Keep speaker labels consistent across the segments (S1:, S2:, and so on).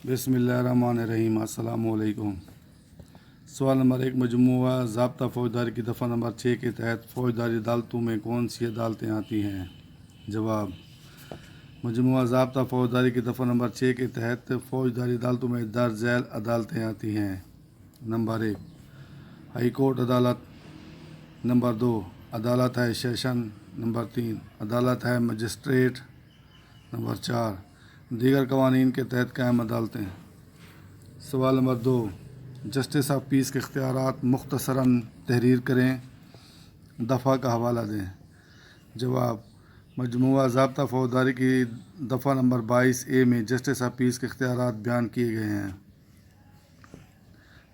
S1: बिस्मिल्लाहिर्रहमानिर्रहीम। अस्सलामु अलैकुम। सवाल नंबर 1, मजमूआ ज़ाब्ता फ़ौजदारी की दफ़ा नंबर 6 के तहत फ़ौजदारी अदालतों में कौन सी अदालतें आती हैं? जवाब, मजमूआ ज़ाब्ता फ़ौजदारी की दफ़ा नंबर 6 के तहत फ़ौजदारी अदालतों में दर्ज झैल अदालतें आती हैं। नंबर 1, हाई कोर्ट अदालत। नंबर 2, अदालत है सेशन। नंबर 3, अदालत है मजिस्ट्रेट। नंबर 4, दीगर कवानीन के तहत कायम अदालतें। सवाल नंबर 2, जस्टिस ऑफ पीस के इख्तियारात मुख्तसरन तहरीर करें। दफ़ा का हवाला दें। जवाब, मजमूआ ज़ाब्ता फ़ौजदारी की दफ़ा नंबर 22A में जस्टिस ऑफ पीस के इख्तियारात बयान किए गए हैं।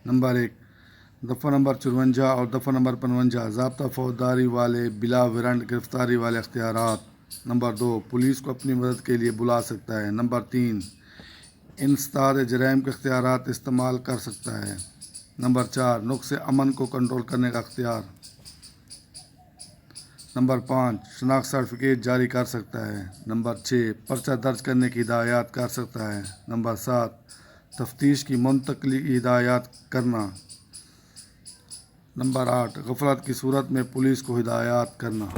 S1: नंबर 1, दफ़ा नंबर 54 और दफ़ा नंबर 55 ज़ाब्ता फ़ौजदारी वाले बिला वारंट गिरफ्तारी वाले इख्तियारात। नंबर 2, पुलिस को अपनी मदद के लिए बुला सकता है। नंबर 3, इंसदाद जराइम के इख्तियारात इस्तेमाल कर सकता है। नंबर 4, नुक्स अमन को कंट्रोल करने का इख्तियार। नंबर 5, शनाख्त सर्टिफिकेट जारी कर सकता है। नंबर 6, पर्चा दर्ज करने की हिदायत कर सकता है। नंबर 7, तफ्तीश की मुंतकली की हिदायत करना। नंबर 8, गफलत की सूरत में पुलिस को हिदायत करना।